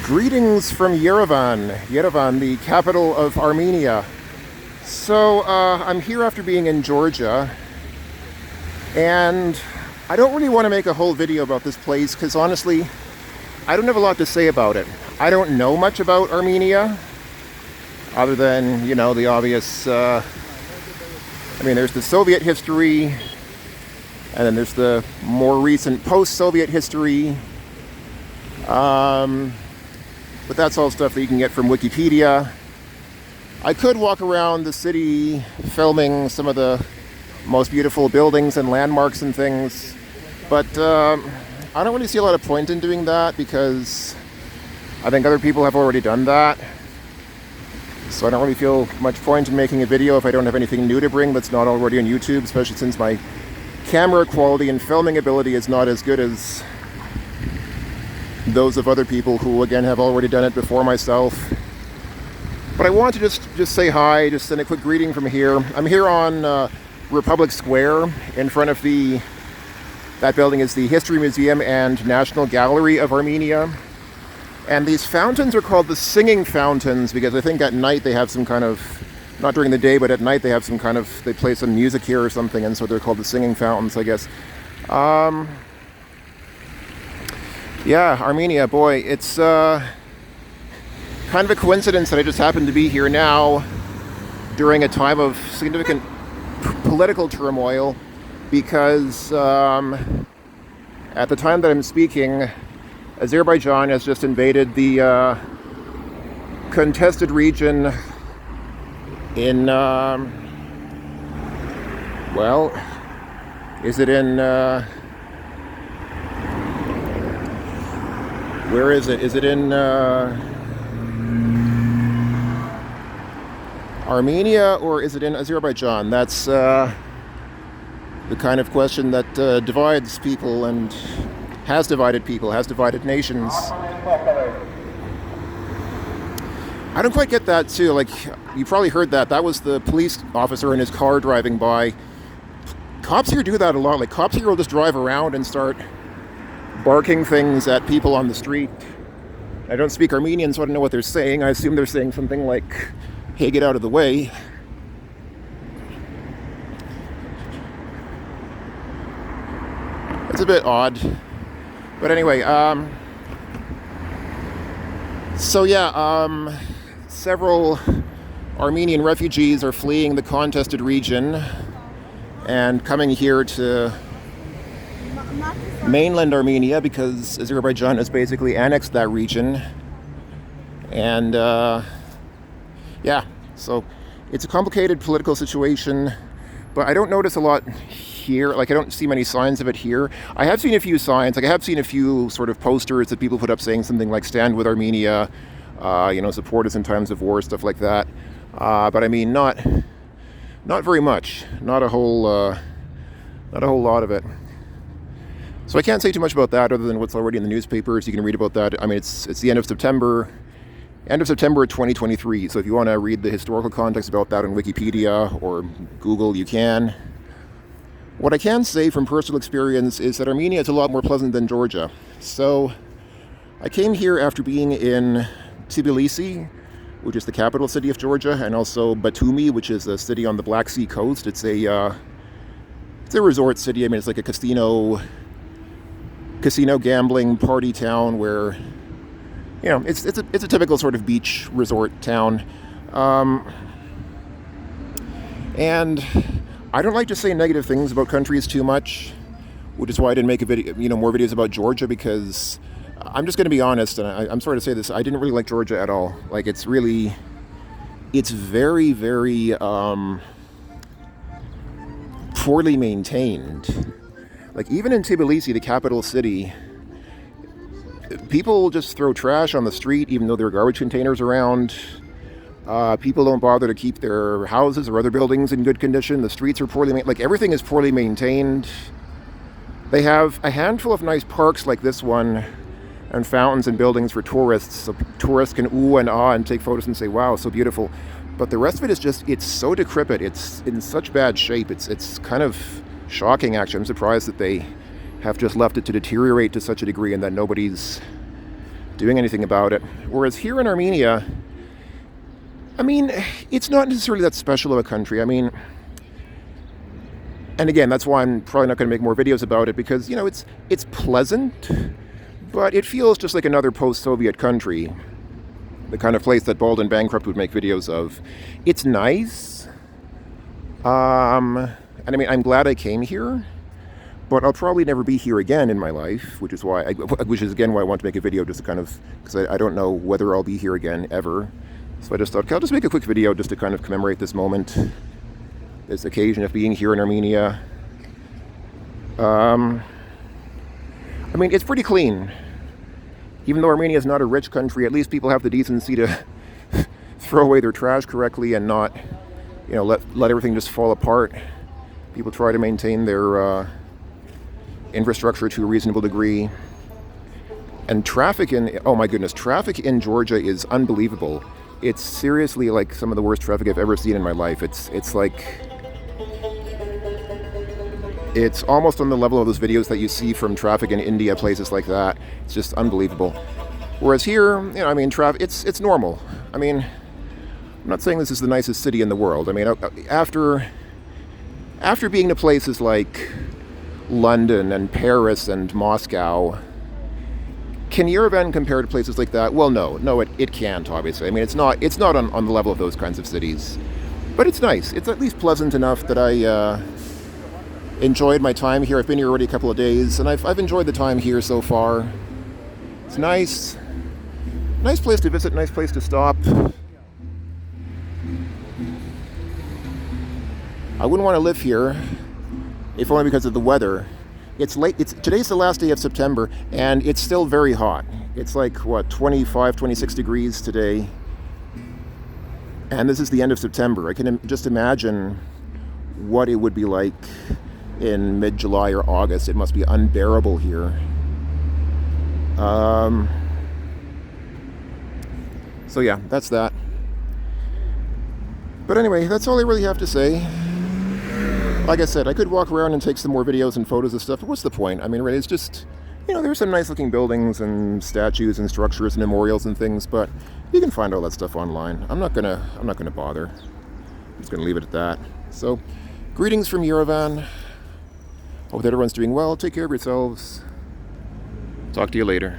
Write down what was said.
Greetings from Yerevan, the capital of Armenia. So I'm here after being in Georgia, and I don't really want to make a whole video about this place because honestly, I don't have a lot to say about it. I don't know much about Armenia, other than, the obvious, there's the Soviet history, and then there's the more recent post-Soviet history. But that's all stuff that you can get from Wikipedia. I could walk around the city filming some of the most beautiful buildings and landmarks and things, but I don't really see a lot of point in doing that because I think other people have already done that. So I don't really feel much point in making a video if I don't have anything new to bring that's not already on YouTube, especially since my camera quality and filming ability is not as good as those of other people who, again, have already done it before myself. But I want to just say hi, just send a quick greeting from here. I'm here on Republic Square. In front of that building is the History Museum and National Gallery of Armenia. And these fountains are called the Singing Fountains because I think at night they have some kind of, not during the day, but at night they have some kind of, they play some music here or something, and so they're called the Singing Fountains, I guess. Yeah, Armenia, boy, it's kind of a coincidence that I just happen to be here now during a time of significant political turmoil because at the time that I'm speaking, Azerbaijan has just invaded the contested region in, is it in... where is it? Is it in Armenia or is it in Azerbaijan? That's the kind of question that divides people and has divided people, has divided nations. I don't quite get that too. Like, you probably heard that. That was the police officer in his car driving by. Cops here do that a lot. Like, cops here will just drive around and start barking things at people on the street. I don't speak Armenian, so I don't know what they're saying. I assume they're saying something like, hey, get out of the way. It's a bit odd. But anyway, several Armenian refugees are fleeing the contested region and coming here to mainland Armenia because Azerbaijan has basically annexed that region. And so it's a complicated political situation, but I don't notice a lot here. Like, I don't see many signs of it here. I have seen a few signs. Like, I have seen a few sort of posters that people put up saying something like "Stand with Armenia," support us in times of war, stuff like that. But I mean, not very much. Not a whole lot of it. So I can't say too much about that other than what's already in the newspapers. You can read about that. I mean, it's the end of September 2023. So if you want to read the historical context about that on Wikipedia or Google, you can. What I can say from personal experience is that Armenia is a lot more pleasant than Georgia. So I came here after being in Tbilisi, which is the capital city of Georgia, and also Batumi, which is a city on the Black Sea coast. It's a resort city. I mean, it's like a casino gambling party town where, it's a typical sort of beach resort town. And I don't like to say negative things about countries too much, which is why I didn't make a video, more videos about Georgia, because I'm just going to be honest, and I'm sorry to say this, I didn't really like Georgia at all. Like, it's very, very poorly maintained. Like, even in Tbilisi, the capital city, people just throw trash on the street, even though there are garbage containers around. People don't bother to keep their houses or other buildings in good condition. The streets are poorly maintained. Like, everything is poorly maintained. They have a handful of nice parks like this one, and fountains and buildings for tourists, so tourists can ooh and ah and take photos and say, wow, so beautiful. But the rest of it is just, it's so decrepit. It's in such bad shape. It's kind of shocking, actually. I'm surprised that they have just left it to deteriorate to such a degree and that nobody's doing anything about it. Whereas here in Armenia, I mean, it's not necessarily that special of a country. I mean, and again, that's why I'm probably not going to make more videos about it, because, you know, it's pleasant, but it feels just like another post-Soviet country, the kind of place that Bald and Bankrupt would make videos of. It's nice, and I mean, I'm glad I came here, but I'll probably never be here again in my life, which is again why I want to make a video, just to kind of, because I don't know whether I'll be here again ever. So I just thought, okay, I'll just make a quick video just to kind of commemorate this moment, this occasion of being here in Armenia. I mean, it's pretty clean. Even though Armenia is not a rich country, at least people have the decency to throw away their trash correctly and not, you know, let everything just fall apart. People try to maintain their infrastructure to a reasonable degree. And traffic traffic in Georgia is unbelievable. It's seriously like some of the worst traffic I've ever seen in my life. It's like, it's almost on the level of those videos that you see from traffic in India, places like that. It's just unbelievable. Whereas here, you know, I mean, traffic, it's normal. I mean, I'm not saying this is the nicest city in the world. I mean, after being to places like London and Paris and Moscow, can Yerevan compare to places like that? Well, no, it can't, obviously. I mean, it's not on the level of those kinds of cities. But it's nice. It's at least pleasant enough that I enjoyed my time here. I've been here already a couple of days, and I've enjoyed the time here so far. It's nice. Nice place to visit, nice place to stop. I wouldn't want to live here, if only because of the weather. It's late. Today's the last day of September, and it's still very hot. It's like, what, 25, 26 degrees today. And this is the end of September. I can just imagine what it would be like in mid-July or August. It must be unbearable here. So yeah, that's that. But anyway, that's all I really have to say. Like I said, I could walk around and take some more videos and photos of stuff, but what's the point? I mean, really, it's just, you know, there's some nice looking buildings and statues and structures and memorials and things, but you can find all that stuff online. I'm not gonna bother. I'm just gonna leave it at that. So, greetings from Yerevan. Hope that everyone's doing well. Take care of yourselves. Talk to you later.